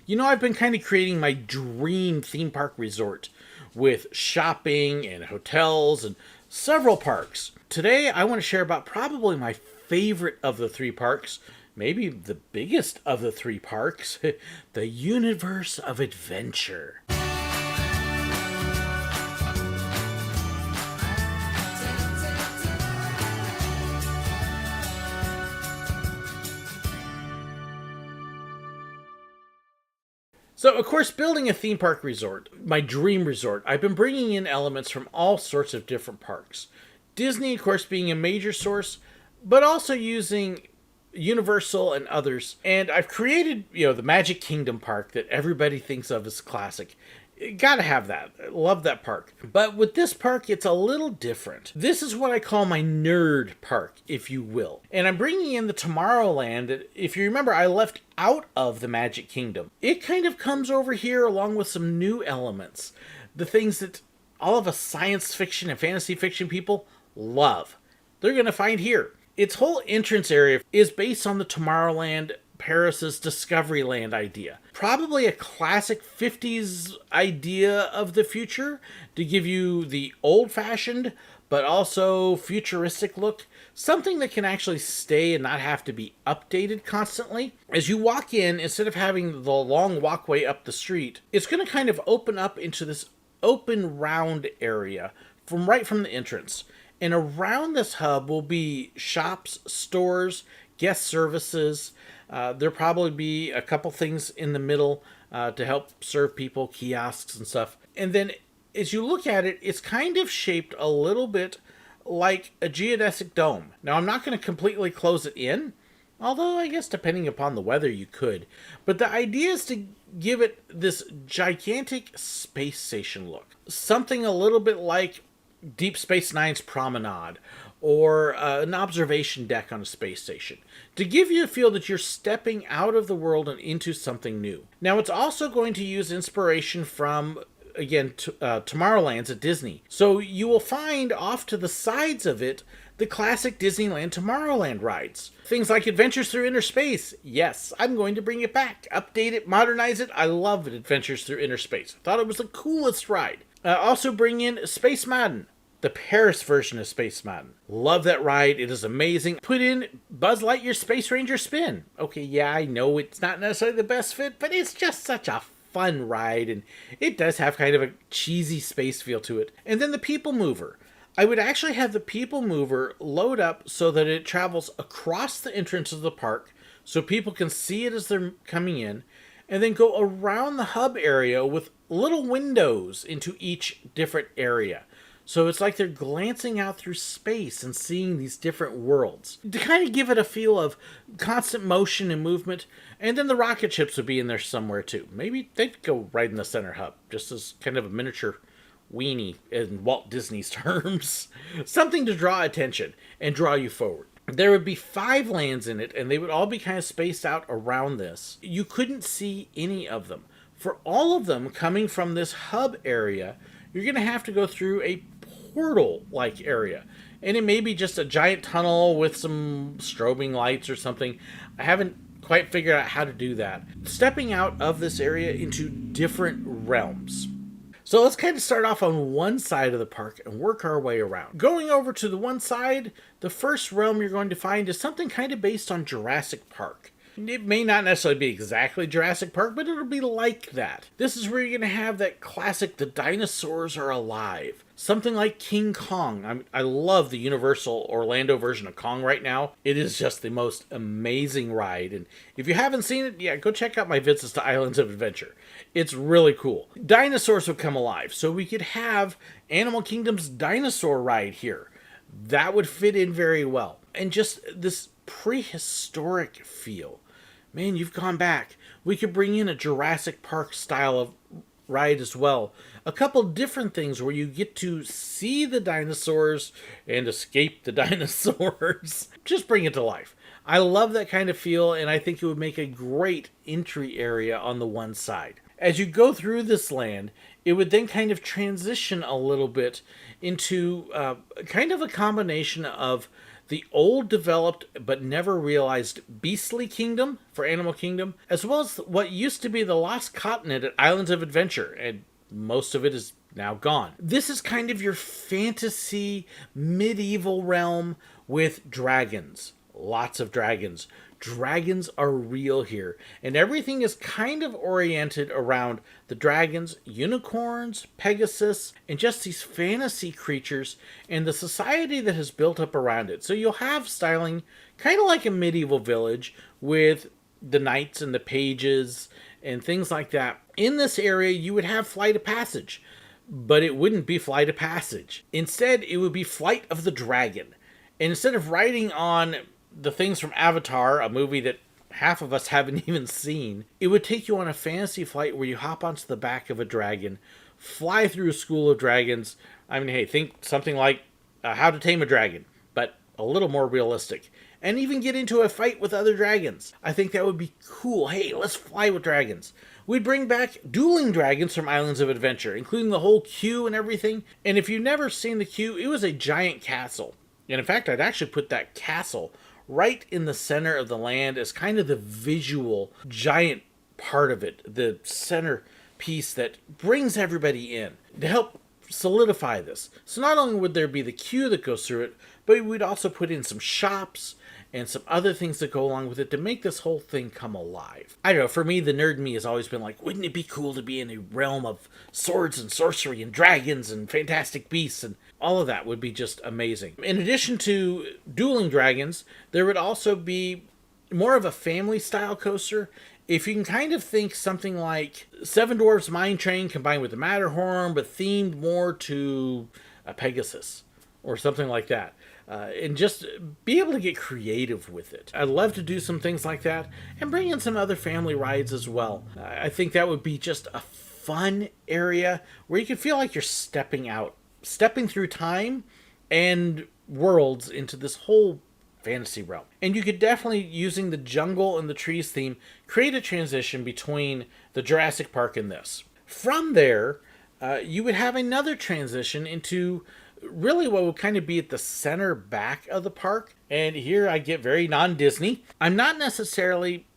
You know, I've been kind of creating my dream theme park resort with shopping and hotels and several parks. Today, I want to share about probably my favorite of the three parks, maybe the biggest of the three parks, the universe of adventure. So, of course, building a theme park resort, my dream resort, I've been bringing in elements from all sorts of different parks. Disney, of course, being a major source, but also using Universal and others. And I've created, the Magic Kingdom park that everybody thinks of as classic. Gotta have that. I love that park. But with this park, it's a little different. This is what I call my nerd park, if you will. And I'm bringing in the Tomorrowland that, if you remember, I left out of the Magic Kingdom. It kind of comes over here along with some new elements. The things that all of us science fiction and fantasy fiction people love. They're going to find here. Its whole entrance area is based on the Tomorrowland Paris's Discoveryland idea. Probably a classic 50s idea of the future to give you the old-fashioned but also futuristic look. Something that can actually stay and not have to be updated constantly. As you walk in, instead of having the long walkway up the street, it's going to kind of open up into this open round area right from the entrance. And around this hub will be shops, stores, guest services. There'll probably be a couple things in the middle to help serve people, kiosks and stuff. And then as you look at it, it's kind of shaped a little bit like a geodesic dome. Now, I'm not going to completely close it in, although I guess depending upon the weather you could. But the idea is to give it this gigantic space station look. Something a little bit like Deep Space Nine's Promenade, or an observation deck on a space station, to give you a feel that you're stepping out of the world and into something new. Now, it's also going to use inspiration from, again, Tomorrowland's at Disney. So you will find off to the sides of it the classic Disneyland Tomorrowland rides. Things like Adventures Through Inner Space. Yes, I'm going to bring it back. Update it, modernize it. I love Adventures Through Inner Space. I thought it was the coolest ride. Also bring in Space Mountain, the Paris version of Space Mountain. Love that ride. It is amazing. Put in Buzz Lightyear Space Ranger Spin. Okay, yeah, I know it's not necessarily the best fit, but it's just such a fun ride, and it does have kind of a cheesy space feel to it. And then the People Mover. I would actually have the People Mover load up so that it travels across the entrance of the park so people can see it as they're coming in, and then go around the hub area with little windows into each different area. So it's like they're glancing out through space and seeing these different worlds. To kind of give it a feel of constant motion and movement. And then the rocket ships would be in there somewhere too. Maybe they'd go right in the center hub, just as kind of a miniature weenie in Walt Disney's terms. Something to draw attention and draw you forward. There would be 5 lands in it, and they would all be kind of spaced out around this. You couldn't see any of them. For all of them coming from this hub area, you're going to have to go through a portal-like area. And it may be just a giant tunnel with some strobing lights or something. I haven't quite figured out how to do that. Stepping out of this area into different realms. So let's kind of start off on one side of the park and work our way around. Going over to the one side, the first realm you're going to find is something kind of based on Jurassic Park. It may not necessarily be exactly Jurassic Park, but it'll be like that. This is where you're going to have that classic, the dinosaurs are alive. Something like King Kong. I love the Universal Orlando version of Kong right now. It is just the most amazing ride. And if you haven't seen it, yeah, go check out my visits to Islands of Adventure. It's really cool. Dinosaurs would come alive, so we could have Animal Kingdom's dinosaur ride here. That would fit in very well. And just this prehistoric feel. Man, you've gone back. We could bring in a Jurassic Park style of ride as well. A couple different things where you get to see the dinosaurs and escape the dinosaurs. Just bring it to life. I love that kind of feel, and I think it would make a great entry area on the one side. As you go through this land, it would then kind of transition a little bit into kind of a combination of the old developed but never realized Beastly Kingdom for Animal Kingdom, as well as what used to be the Lost Continent at Islands of Adventure, and most of it is now gone. This is kind of your fantasy medieval realm with dragons. Lots of dragons. Dragons are real here, and everything is kind of oriented around the dragons, unicorns, Pegasus, and just these fantasy creatures and the society that has built up around it. So you'll have styling kind of like a medieval village with the knights and the pages and things like that. In this area, you would have Flight of Passage, but it wouldn't be Flight of Passage. Instead, it would be Flight of the Dragon. And instead of riding on the things from Avatar, a movie that half of us haven't even seen, it would take you on a fantasy flight where you hop onto the back of a dragon, fly through a school of dragons. I mean, hey, think something like How to Tame a Dragon, but a little more realistic. And even get into a fight with other dragons. I think that would be cool. Hey, let's fly with dragons. We'd bring back dueling dragons from Islands of Adventure, including the whole queue and everything. And if you've never seen the queue, it was a giant castle. And in fact, I'd actually put that castle right in the center of the land as kind of the visual giant part of it, the center piece that brings everybody in to help solidify this. So not only would there be the queue that goes through it, but we'd also put in some shops and some other things that go along with it to make this whole thing come alive. I don't know, for me, the nerd in me has always been like, wouldn't it be cool to be in a realm of swords and sorcery and dragons and fantastic beasts, and all of that would be just amazing. In addition to dueling dragons, there would also be more of a family style coaster. If you can kind of think something like Seven Dwarfs Mine Train combined with the Matterhorn, but themed more to a Pegasus or something like that. And just be able to get creative with it. I'd love to do some things like that and bring in some other family rides as well. I think that would be just a fun area where you can feel like you're stepping through time and worlds into this whole fantasy realm. And you could definitely, using the jungle and the trees theme, create a transition between the Jurassic Park and this. From there, you would have another transition into really what would kind of be at the center back of the park. And here I get very non-Disney. I'm not necessarily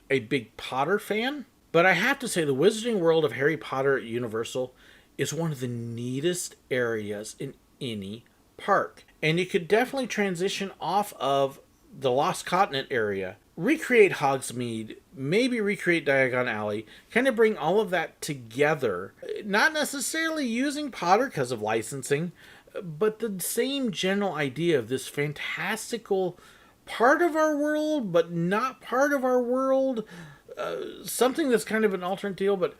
a big Potter fan, but I have to say the Wizarding World of Harry Potter at Universal is one of the neatest areas in any park. And you could definitely transition off of the Lost Continent area, recreate Hogsmeade, maybe recreate Diagon Alley, kind of bring all of that together. Not necessarily using Potter because of licensing, but the same general idea of this fantastical part of our world, but not part of our world. Something that's kind of an alternate deal, but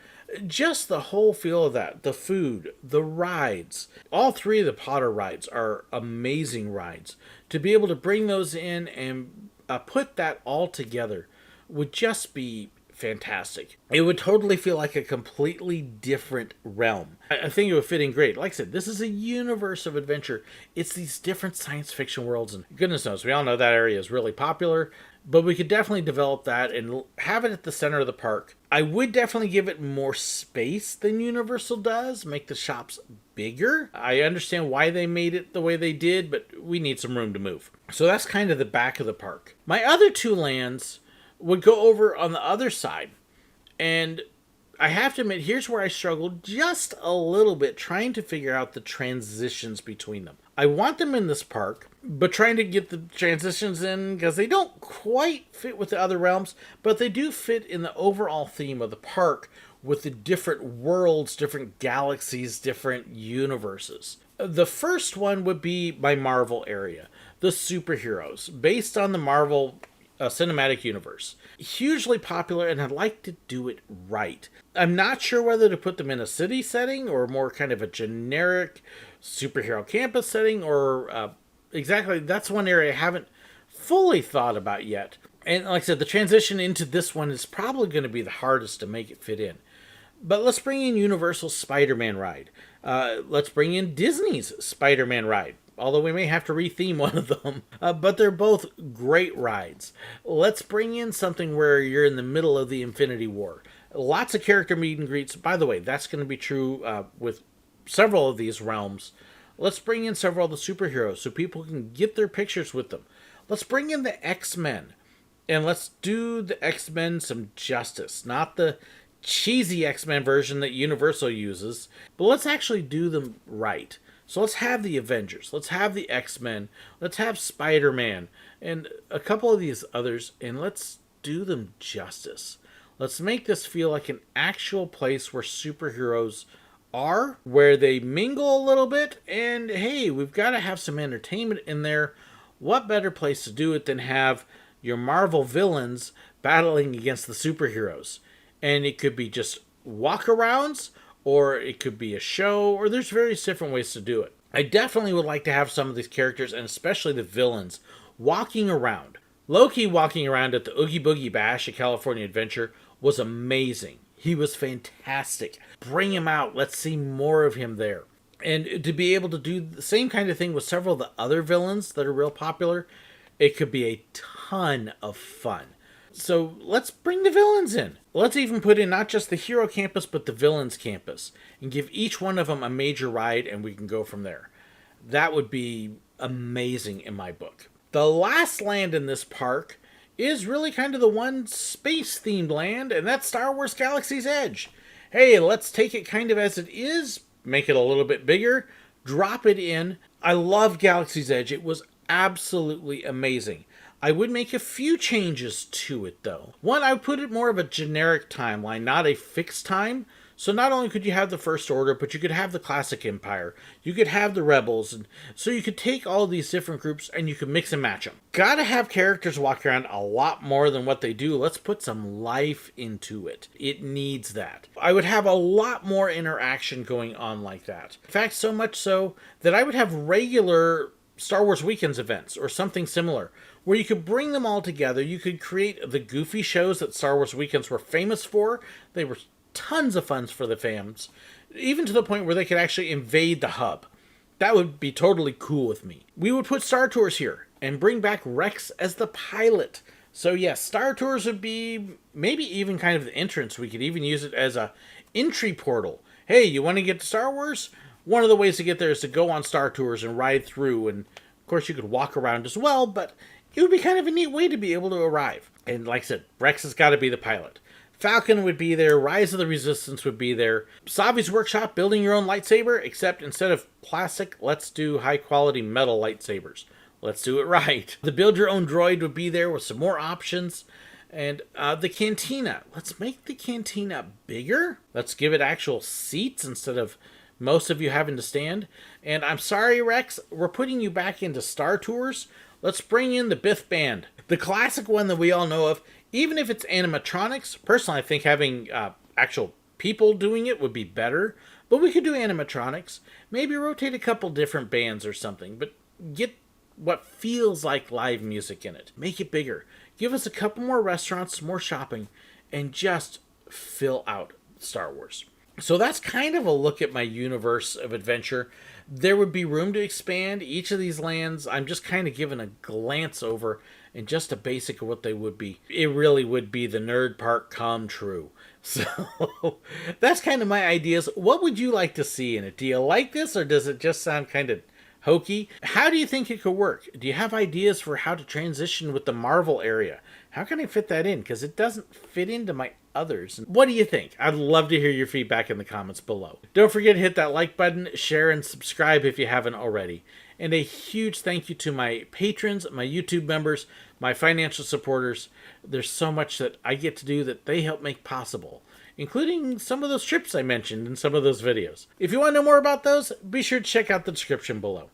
just the whole feel of that. The food, the rides. All three of the Potter rides are amazing rides. To be able to bring those in and put that all together would just be fantastic. It would totally feel like a completely different realm. I think it would fit in great. Like I said, this is a universe of adventure. It's these different science fiction worlds, and goodness knows, we all know that area is really popular, but we could definitely develop that and have it at the center of the park. I would definitely give it more space than Universal does, make the shops bigger. I understand why they made it the way they did, but we need some room to move. So that's kind of the back of the park. My other two lands would go over on the other side. And I have to admit, here's where I struggled just a little bit trying to figure out the transitions between them. I want them in this park, but trying to get the transitions in because they don't quite fit with the other realms, but they do fit in the overall theme of the park with the different worlds, different galaxies, different universes. The first one would be my Marvel area, the superheroes, based on the Marvel cinematic universe. Hugely popular, and I'd like to do it right. I'm not sure whether to put them in a city setting or more kind of a generic superhero campus setting, or exactly, that's one area I haven't fully thought about yet. And like I said, the transition into this one is probably going to be the hardest to make it fit in. But let's bring in Universal's Spider-Man ride. Let's bring in Disney's Spider-Man ride, although we may have to retheme one of them. But they're both great rides. Let's bring in something where you're in the middle of the Infinity War. Lots of character meet and greets. By the way, that's going to be true with several of these realms Let's bring in several of the superheroes so people can get their pictures with them. Let's bring in the X-Men. And let's do the X-Men some justice. Not the cheesy X-Men version that Universal uses, but let's actually do them right. So let's have the Avengers, let's have the X-Men, let's have Spider-Man, and a couple of these others, and let's do them justice. Let's make this feel like an actual place where superheroes are, where they mingle a little bit, and hey, we've got to have some entertainment in there. What better place to do it than have your Marvel villains battling against the superheroes? And it could be just walk-arounds, or it could be a show, or there's various different ways to do it. I definitely would like to have some of these characters, and especially the villains, walking around. Loki walking around at the Oogie Boogie Bash at California Adventure was amazing. He was fantastic. Bring him out. Let's see more of him there. And to be able to do the same kind of thing with several of the other villains that are real popular, it could be a ton of fun. So let's bring the villains in. Let's even put in not just the hero campus, but the villains campus, and give each one of them a major ride, and we can go from there. That would be amazing in my book. The last land in this park is really kind of the one space-themed land, and that's Star Wars Galaxy's Edge. Hey, let's take it kind of as it is, make it a little bit bigger, drop it in. I love Galaxy's Edge. It was absolutely amazing. I would make a few changes to it, though. One, I would put it more of a generic timeline, not a fixed time. So not only could you have the First Order, but you could have the Classic Empire. You could have the Rebels. And so you could take all these different groups and you could mix and match them. Gotta have characters walk around a lot more than what they do. Let's put some life into it. It needs that. I would have a lot more interaction going on like that. In fact, so much so that I would have regular Star Wars Weekends events or something similar, where you could bring them all together. You could create the goofy shows that Star Wars Weekends were famous for. They were tons of fun for the fans, even to the point where they could actually invade the hub. That would be totally cool with me. We would put Star Tours here and bring back Rex as the pilot. So yes, Star Tours would be maybe even kind of the entrance. We could even use it as a entry portal. Hey, you want to get to Star Wars? One of the ways to get there is to go on Star Tours and ride through, and of course you could walk around as well, but it would be kind of a neat way to be able to arrive. And like I said, Rex has got to be the pilot. Falcon would be there, Rise of the Resistance would be there, Savi's Workshop, building your own lightsaber, except instead of plastic, let's do high-quality metal lightsabers. Let's do it right. The Build Your Own Droid would be there with some more options. And the Cantina. Let's make the Cantina bigger. Let's give it actual seats instead of most of you having to stand. And I'm sorry, Rex, we're putting you back into Star Tours. Let's bring in the Biff Band. The classic one that we all know of, even if it's animatronics. Personally, I think having actual people doing it would be better. But we could do animatronics. Maybe rotate a couple different bands or something. But get what feels like live music in it. Make it bigger. Give us a couple more restaurants, more shopping, and just fill out Star Wars. So that's kind of a look at my universe of adventure. There would be room to expand each of these lands. I'm just kind of giving a glance over and just a basic of what they would be. It really would be the nerd park come true. So that's kind of my ideas. What would you like to see in it? Do you like this, or does it just sound kind of hokey? How do you think it could work? Do you have ideas for how to transition with the Marvel area? How can I fit that in? Because it doesn't fit into my others. What do you think? I'd love to hear your feedback in the comments below. Don't forget to hit that like button, share, and subscribe if you haven't already. And a huge thank you to my patrons, my YouTube members, my financial supporters. There's so much that I get to do that they help make possible, including some of those trips I mentioned in some of those videos. If you want to know more about those, be sure to check out the description below.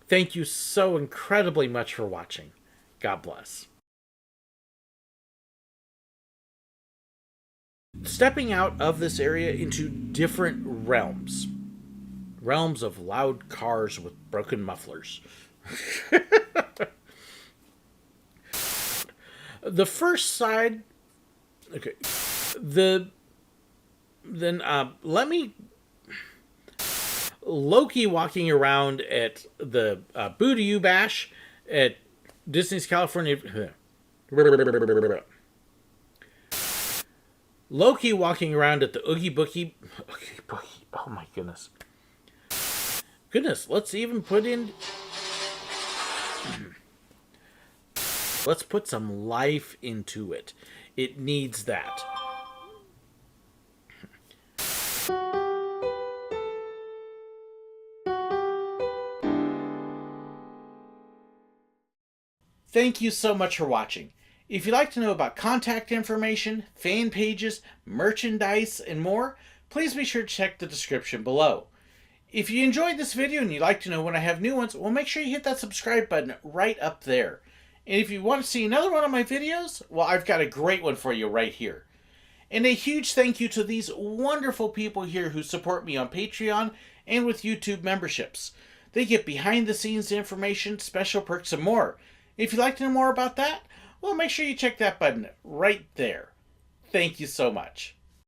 Thank you so incredibly much for watching. God bless. Stepping out of this area into different realms. Realms of loud cars with broken mufflers. The first side... Okay. Let me... Loki walking around at the Boo-to-You Bash at Disney's California... Loki walking around at the Oogie Boogie... Oh my goodness. Goodness, let's even put in... Let's put some life into it. It needs that. Thank you so much for watching. If you'd like to know about contact information, fan pages, merchandise, and more, please be sure to check the description below. If you enjoyed this video and you'd like to know when I have new ones, well, make sure you hit that subscribe button right up there. And if you want to see another one of my videos, well, I've got a great one for you right here. And a huge thank you to these wonderful people here who support me on Patreon and with YouTube memberships. They get behind the scenes information, special perks, and more. If you'd like to know more about that, well, make sure you check that button right there. Thank you so much.